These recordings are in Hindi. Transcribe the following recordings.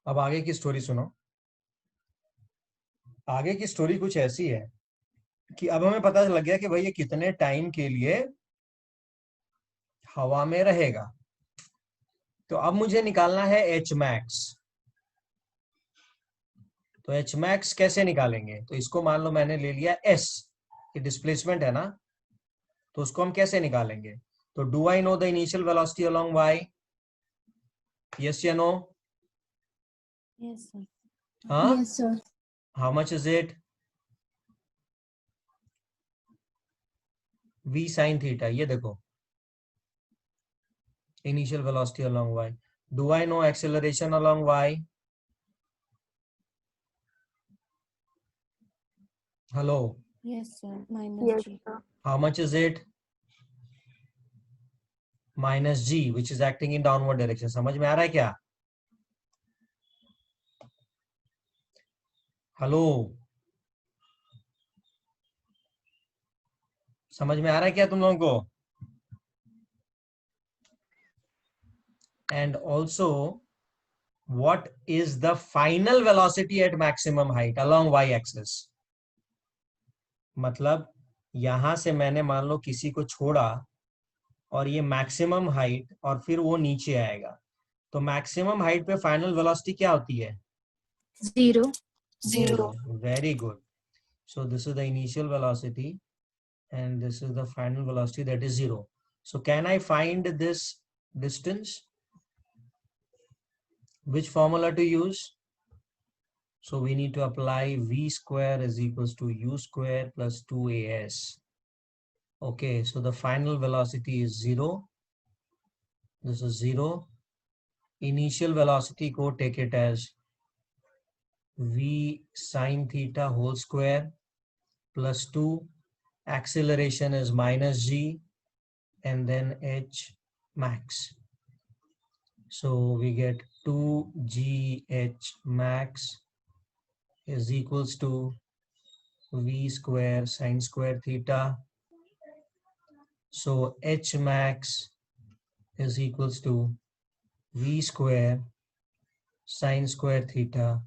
अब आगे की स्टोरी सुनो। आगे की स्टोरी कुछ ऐसी है कि अब हमें पता लग गया कि भाई ये कितने टाइम के लिए हवा में रहेगा। तो अब मुझे निकालना है एच मैक्स। तो एच मैक्स कैसे निकालेंगे? तो इसको मान लो मैंने ले लिया एस, ये डिस्प्लेसमेंट है ना, तो उसको हम कैसे निकालेंगे? तो do I know the initial velocity along Y? Yes या नो? Yes, sir. हाँ, Yes, sir. How much is it? v sin theta, ये देखो initial velocity along y. Do I know acceleration along y? Hello, Yes, sir. Minus Yes, G. sir. How much is it? Minus G, which is acting in downward direction. समझ में आ रहा है क्या? हेलो, समझ में आ रहा है क्या तुम लोगों को? And also what is the final velocity at maximum height along y axis? मतलब यहां से मैंने मान लो किसी को छोड़ा और ये मैक्सिमम हाइट और फिर वो नीचे आएगा, तो मैक्सिमम हाइट पे फाइनल वेलोसिटी क्या होती है? 0. Zero. Very good. So this is the initial velocity and this is the final velocity, that is 0. So can I find this distance? Which formula to use? So we need to apply v square is equals to u square plus 2as. Okay, so the final velocity is 0. This is 0. Initial velocity, go take it as v sine theta whole square plus 2. Acceleration is minus g and then h max. So we get 2gh max is equals to v square sine square theta. So h max is equals to v square sine square theta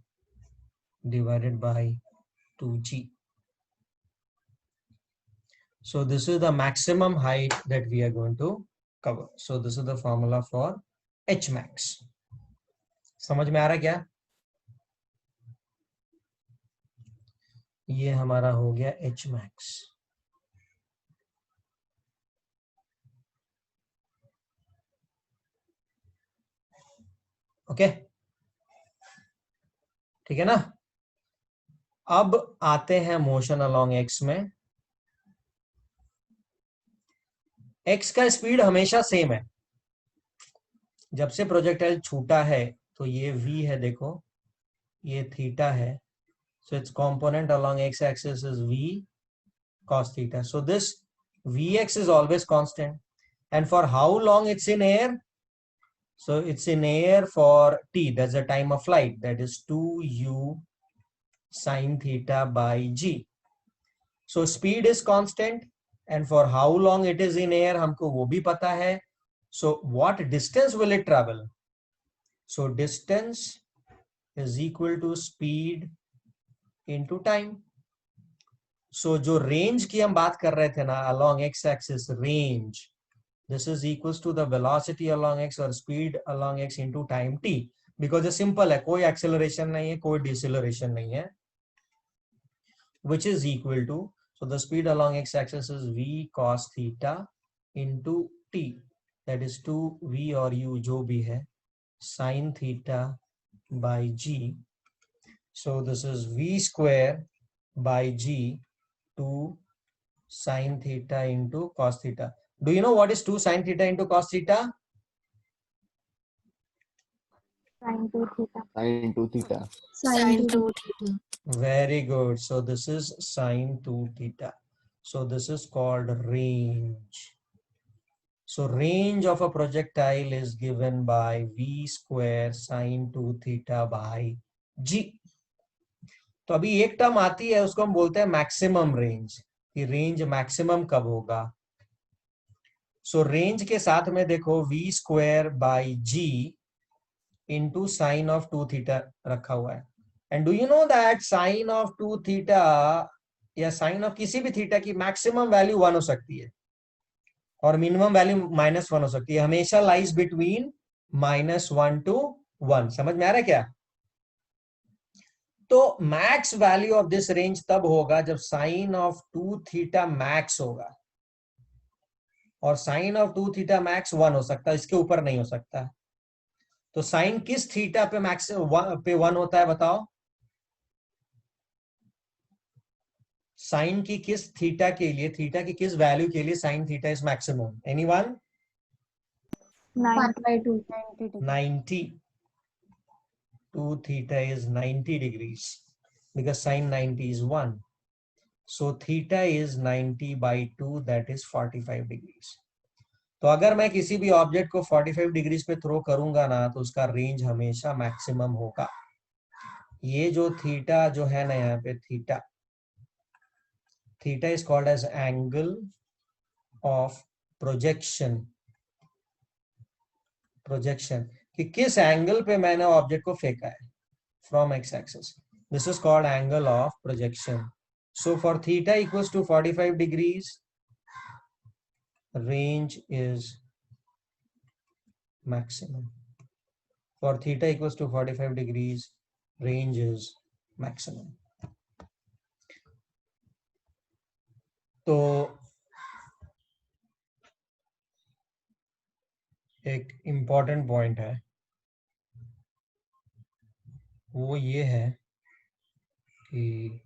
divided by 2g. So this is the maximum height that we are going to cover. So this is the formula for h max. समझ में आ रहा क्या? ये हमारा हो गया h max. ओके, ठीक है ना? अब आते हैं मोशन अलोंग x में. x का स्पीड हमेशा सेम है. जब से प्रोजेक्टाइल छूटा है तो ये v है, देखो ये थीटा है. So its component along x-axis is v cos theta. So this vx is always constant. And for how long it's in air? So it's in air for t, that's the time of flight, that is 2u sine theta by g. So speed is constant and for how long it is in air हमको वो भी पता है. So what distance will it travel? So distance is equal to speed into time. So जो रेंज की हम बात कर रहे थे ना, along x axis range, this is equals to the velocity along x or speed along x into time t, because ये simple है, कोई acceleration नहीं है, कोई deceleration नहीं है, which is equal to, so the speed along x axis is v cos theta into t, that is 2v और u जो भी है sin theta by g. So this is v square by g 2 sin theta into cos theta. Do you know what is 2 sin theta into cos theta? Sin 2 theta. Sin 2 theta. Sin 2 theta. Very good. So this is sin 2 theta. So this is called range. So range of a projectile is given by v square sin 2 theta by g. तो अभी एक टर्म आती है, उसको हम बोलते हैं मैक्सिमम रेंज, कि रेंज मैक्सिमम कब होगा. सो रेंज के साथ में देखो v square by g into sine of 2 theta रखा हुआ है। And do you know that sine of 2 theta या साइन ऑफ किसी भी थीटा की मैक्सिमम वैल्यू 1 हो सकती है और मिनिमम वैल्यू -1 हो सकती है, हमेशा लाइज बिटवीन -1 to 1। समझ में आ रहा है क्या? तो max value of this range तब होगा जब साइन ऑफ 2 थीटा मैक्स होगा, और साइन ऑफ 2 थीटा मैक्स 1 हो सकता है, इसके ऊपर नहीं हो सकता। तो साइन किस थीटा पे मैक्स पे 1 होता है बताओ? साइन की किस थीटा के लिए, थीटा की किस वैल्यू के लिए sine theta is maximum? Anyone? 1/2. 90. 2 theta is 90 degrees because sin 90 is 1. So theta is 90 by 2, that is 45 degrees. तो अगर मैं किसी भी ऑब्जेक्ट को 45 डिग्रीज पे थ्रो करूंगा ना, तो उसका रेंज हमेशा मैक्सिमम होगा। ये जो थीटा जो है ना यहाँ पे, theta is called as angle of projection. कि किस एंगल पे मैंने ऑब्जेक्ट को फेंका है from X axis, this is called angle of projection. So for theta equals to 45 degrees, range is maximum. For theta equals to 45 degrees, range is maximum. तो एक important point है, वो ये है कि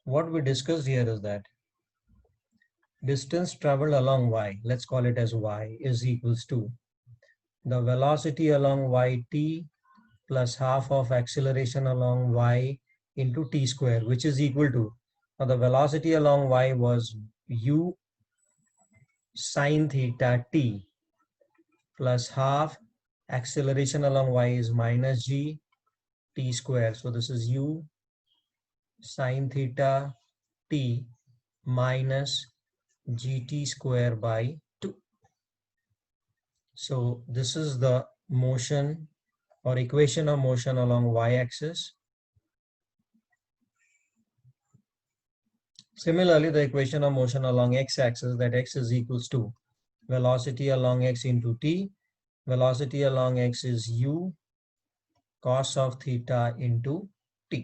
what we discussed here is that distance traveled along y, let's call it as y, is equals to the velocity along yt plus half of acceleration along y into t square, which is equal to, now the velocity along y was u sin theta t plus half acceleration along y is minus g t square. So this is u sin theta t minus gt square by 2. So this is the motion or equation of motion along y-axis. Similarly, the equation of motion along x-axis, that x is equals to velocity along x into t. Velocity along x is u cos of theta into t.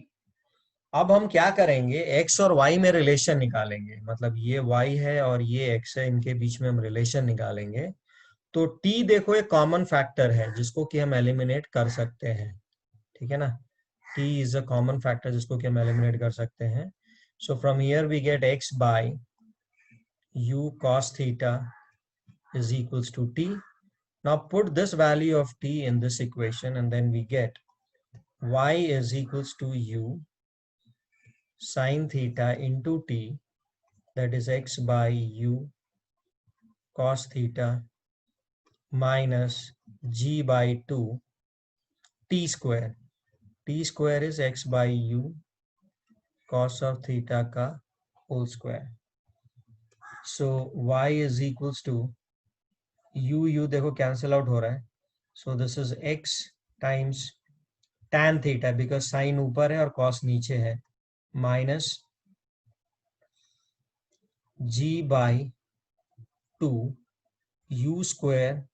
अब हम क्या करेंगे, x और y में रिलेशन निकालेंगे, मतलब ये y है और ये x है, इनके बीच में हम रिलेशन निकालेंगे। तो t देखो एक कॉमन फैक्टर है जिसको कि हम एलिमिनेट कर सकते हैं, ठीक है ना? t is a common factor जिसको कि हम एलिमिनेट कर सकते हैं। So from here we get x by u cos theta is equals to t. Now put this value of t in this equation and then we get y is equals to u sin theta into t, that is x by u cos theta minus g by 2 t square. T square is x by u cos of theta का whole square. So y is equals to u देखो कैंसिल आउट हो रहा है, so this is x times tan theta because sin ऊपर है और cos नीचे है, minus g by 2 u square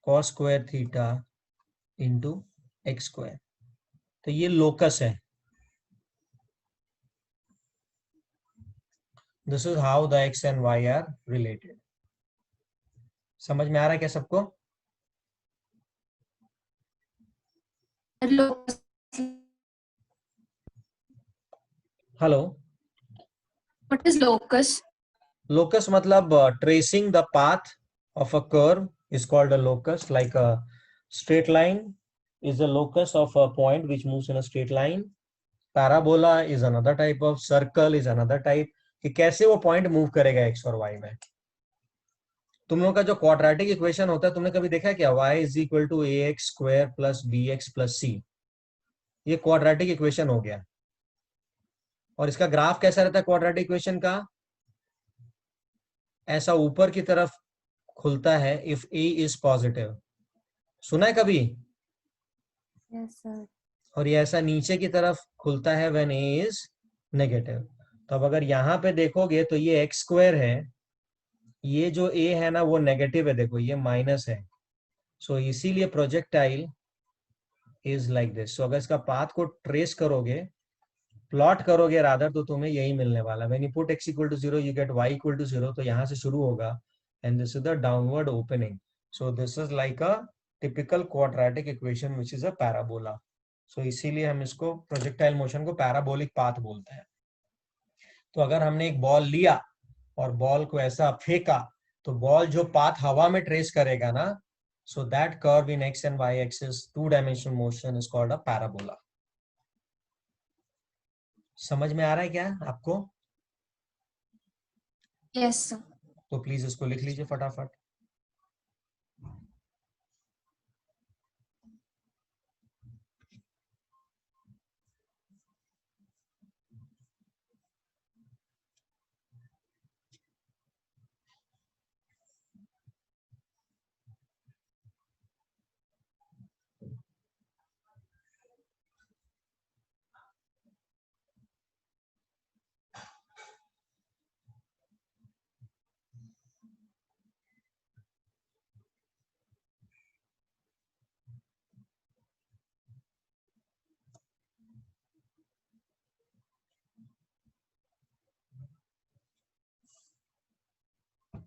cos square theta into x square. तो ये लोकस है। This is how the x and y are related. समझ में आ रहा है क्या सबको? Hello, What is locus? locus मतलब tracing the path of a curve is called a locus. Like a straight line is a locus of a point which moves in a straight line. Parabola is another type of, circle is another type. कि कैसे वो पॉइंट मूव करेगा x और y में। तुम लोगों का जो क्वाड्रेटिक इक्वेशन होता है, तुमने कभी देखा है क्या? y is equal to ax square plus bx plus c, ये क्वाड्रेटिक इक्वेशन हो गया। और इसका ग्राफ कैसा रहता है क्वाड्रेटिक इक्वेशन का? ऐसा ऊपर की तरफ खुलता है इफ ए इज पॉजिटिव। सुना है कभी? Yes, sir. और ये ऐसा नीचे की तरफ खुलता है व्हेन ए इज नेगेटिव। तो अब अगर यहाँ पे देखोगे तो ये एक्स स्क्वायर है, ये जो ए है ना वो नेगेटिव है, देखो ये माइनस है। सो इसीलिए प्रोजेक्टाइल इज लाइक दिस। सो अगर इसका पाथ को ट्रेस करोगे, प्लॉट करोगे रादर, तो तुम्हें यही मिलने वाला। When you put x equal to 0 you get y equal to 0। तो यहाँ से शुरू होगा and this is the downward opening. So this is like a typical quadratic equation which is a parabola. So इसीलिए हम इसको प्रोजेक्टाइल मोशन को पैराबोलिक पाथ बोलते हैं। तो अगर हमने एक बॉल लिया और बॉल को ऐसा फेंका, तो बॉल जो पाथ हवा में ट्रेस करेगा ना, so that curve in x and y axis 2-dimensional motion is called a parabola. समझ में आ रहा है क्या आपको? Yes, sir. तो प्लीज इसको लिख लीजिए फटाफट।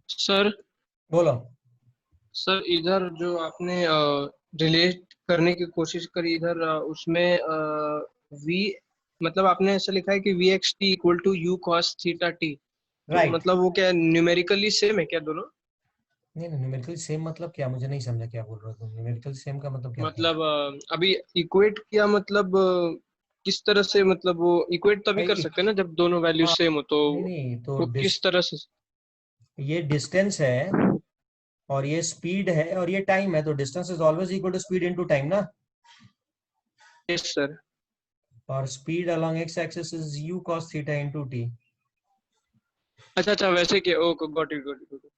सर बोलो। सर इधर जो आपने रिलेट करने की कोशिश करी इधर उसमें वी मतलब आपने ऐसा लिखा है कि V X T equal to U cos theta T. तो राइट। मतलब वो क्या न्यूमेरिकली सेम है क्या दोनों? नहीं नहीं, न्यूमेरिकल सेम मतलब क्या? मुझे नहीं समझा क्या बोल रहे हो तुम। न्यूमेरिकल सेम का मतलब क्या था? मतलब अभी इक्वेट किया मतलब किस तरह से, मतलब वो इक्वेट तभी भाई कर सकते हैं ना जब दोनों वैल्यू हाँ, सेम हो, तो नहीं नहीं, तो वो किस तरह से? ये डिस्टेंस है और ये स्पीड है और ये टाइम है। तो distance is always equal to speed into time ना। Yes sir. और speed along X axis is U cos theta into T. अच्छा अच्छा, वैसे क्या? Okay, got it got it.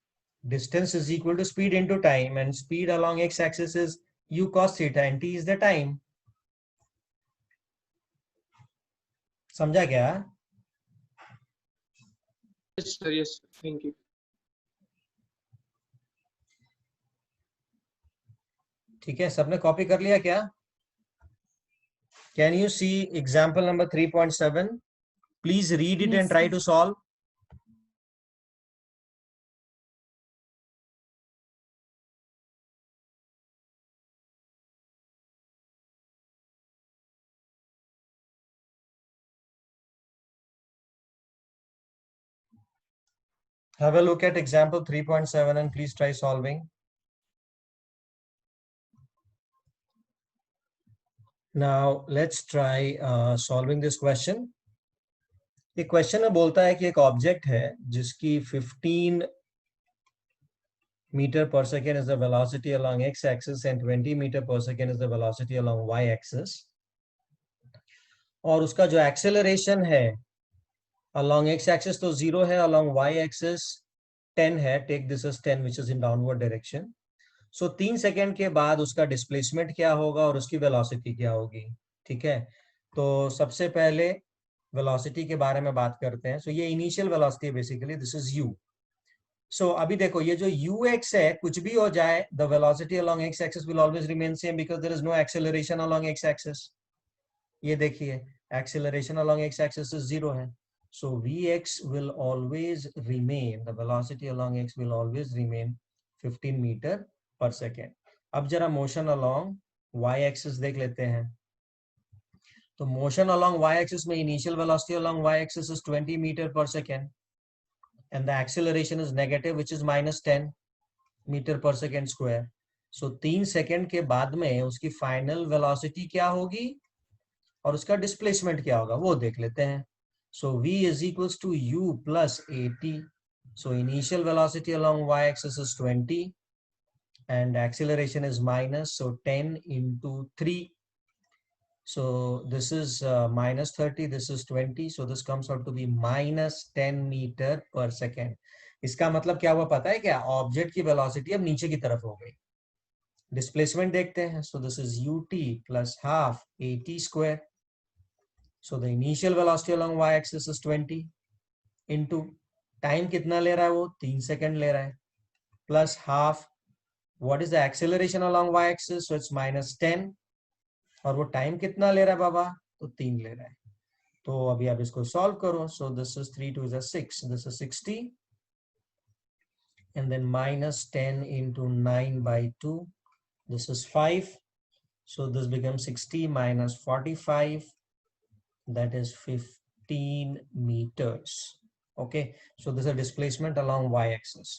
Distance is equal to speed into time, and speed along x-axis is u cos theta, and t is the time. समझा क्या? Yes sir, yes, thank you. ठीक है, सबने कॉपी कर लिया क्या? Can you see example number 3.7? Please read it Yes, and try sir. to solve. Have a look at example 3.7 and please try solving. Now let's try solving this question. ये क्वेश्चन में बोलता है कि एक ऑब्जेक्ट है जिसकी 15 meter per second is the velocity along x-axis and 20 meter per second is the velocity along y-axis. और उसका जो एक्सेलरेशन है along x-axis तो 0 है, along y-axis 10 है. Take this as 10 which is in downward direction. So 3 second के बाद उसका डिस्प्लेसमेंट क्या होगा और उसकी वेलोसिटी क्या होगी. ठीक है, तो सबसे पहले वेलोसिटी के बारे में बात करते हैं. सो ये इनिशियल वेलोसिटी है बेसिकली, दिस इज u. सो अभी देखो ये जो ux है, कुछ भी हो जाए, the velocity along x axis will always remain same because there is no acceleration along x axis. ये देखिए, acceleration along x axis is 0 है. So Vx will always remain, the velocity along x will always remain 15 meter per second. अब जरा मोशन अलोंग y एक्सिस देख लेते हैं. तो मोशन अलोंग y एक्सिस में initial velocity along y axis is 20 metre per second and the acceleration is negative which is minus 10 meter per second square. So 3 second के बाद में उसकी फाइनल वेलोसिटी क्या होगी और उसका डिस्प्लेसमेंट क्या होगा वो देख लेते हैं. So v is equals to u plus at. So initial velocity along y-axis is 20 and acceleration is minus, so 10 into 3. So this is minus 30, this is 20, so this comes out to be minus 10 meter per second. इसका मतलब क्या हुआ पता है क्या? ऑब्जेक्ट की वेलोसिटी अब नीचे की तरफ हो गई। डिस्प्लेसमेंट देखते हैं। सो this is ut plus half at square. So the initial velocity along y axis is 20 into time कितना ले रहा है वो? 3 सेकंड ले रहा है, plus half what is the acceleration along y axis? So it's -10 और वो टाइम कितना ले रहा है बाबा? तो 3 ले रहा है। तो अभी आप इसको सॉल्व करो। सो this is 3 2 is 6, this is 60 and then -10 into 9 by 2, this is 5. So this becomes 60 minus 45, that is 15 meters. Okay, so this is a displacement along y-axis.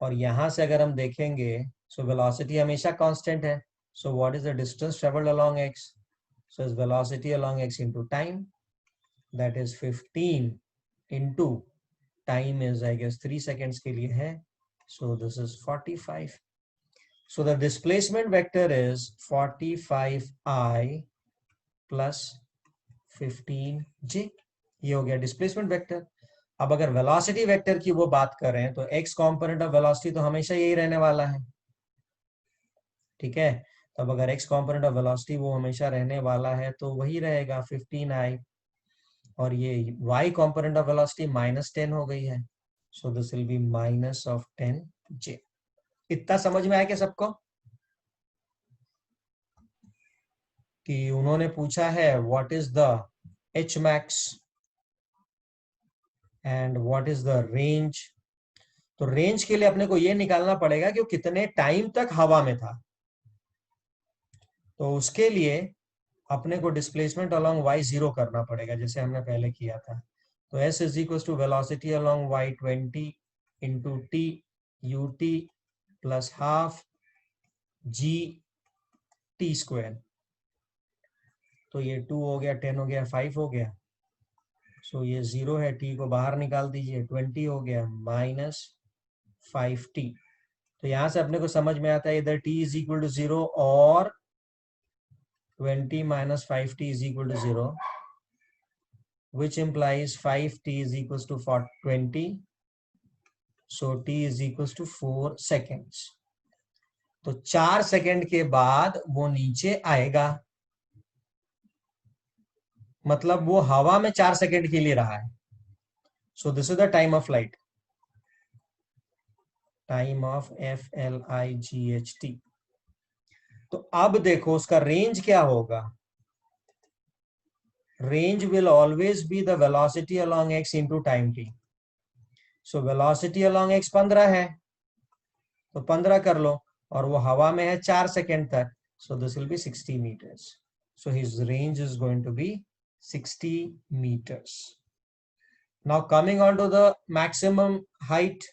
और यहाँ से अगर हम देखेंगे, so velocity हमेशा constant है. So what is the distance traveled along x? So it's velocity along x into time, that is 15 into time is I guess 3 seconds के लिए है. So this is 45. So the displacement vector is 45i plus 15j. ये हो गया डिस्प्लेसमेंट वेक्टर। अब अगर वेलोसिटी वेक्टर की वो बात करें तो x कॉम्पोनेंट ऑफ वेलोसिटी तो हमेशा यही रहने वाला है, ठीक है। तो अब अगर x कॉम्पोनेंट ऑफ वेलोसिटी वो हमेशा रहने वाला है तो वही रहेगा 15i, और ये y कॉम्पोनेंट ऑफ वेलोसिटी -10 हो गई है। So this will be -10j। इतना समझ में आया क्या सबको? कि उन्होंने पूछा है what is the h max and what is the range. तो रेंज के लिए अपने को ये निकालना पड़ेगा कि वो कितने टाइम तक हवा में था। तो उसके लिए अपने को डिस्प्लेसमेंट अलोंग y 0 करना पड़ेगा, जैसे हमने पहले किया था। तो s is equal to velocity along y 20 into t ut plus half g t square. तो ये 2 हो गया, 10 हो गया, 5 हो गया। सो ये 0 है, t को बाहर निकाल दीजिए, 20 हो गया -5t। तो यहां से अपने को समझ में आता है इधर t इज इक्वल टू 0 और 20 minus 5t is equal to 0, which implies 5t is equals to 20. So t is equals to 4 seconds. तो 4 सेकंड के बाद वो नीचे आएगा, मतलब वो हवा में 4 सेकंड के लिए रहा है। सो this is the time of flight, time of FLIGHT। तो अब देखो उसका रेंज क्या होगा। Range will always be the velocity along x into time t। So velocity along x 15 है, तो 15 कर लो, और वो हवा में है 4 सेकंड तक। So this will be 60 meters. So his range is going to be 60 meters. Now coming on to the maximum height,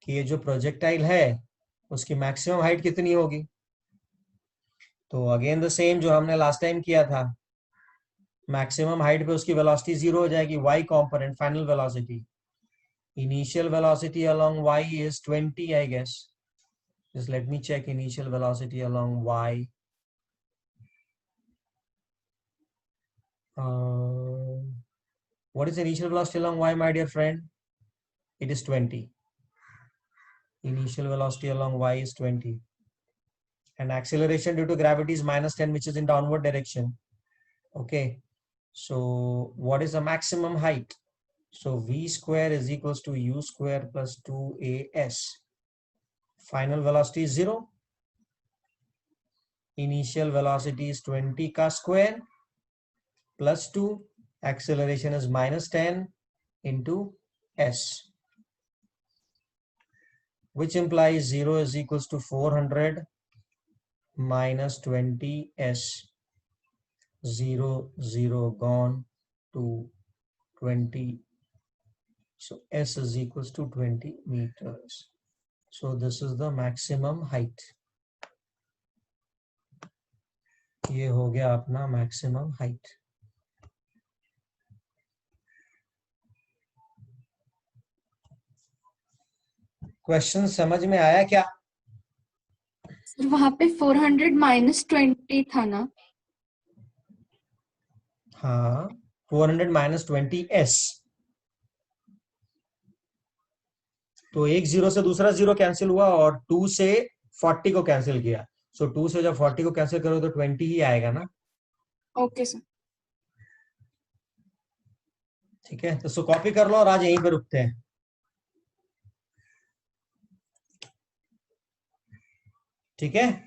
कि ये जो प्रोजेक्टाइल है उसकी मैक्सिमम हाइट कितनी होगी। तो अगेन द सेम जो हमने लास्ट टाइम किया था, मैक्सिमम हाइट पे उसकी वेलोसिटी 0 हो जाएगी, y component final velocity. Initial velocity along y is 20 I guess. Just let me check initial velocity along y. What is the initial velocity along y, my dear friend? It is 20. Initial velocity along y is 20. And acceleration due to gravity is -10, which is in downward direction. Okay. So what is the maximum height? So v square is equals to u square plus 2as. Final velocity is 0. Initial velocity is 20 ka square plus 2. Acceleration is -10 into s, which implies 0 is equals to 400 minus 20s. 0 0 gone to 20. So s is equals to 20 meters. So this is the maximum height. ये हो गया अपना maximum height. क्वेश्चन समझ में आया क्या? सर वहां पे 400 minus 20 था ना? हाँ, 400 minus 20s. तो एक 0 से दूसरा 0 कैंसिल हुआ और 2 से 40 को कैंसिल किया। सो 2 से जब 40 को कैंसिल करो तो 20 ही आएगा ना। Okay sir. ठीक है, तो कॉपी कर लो और आज यहीं पे रुकते हैं। ठीक है।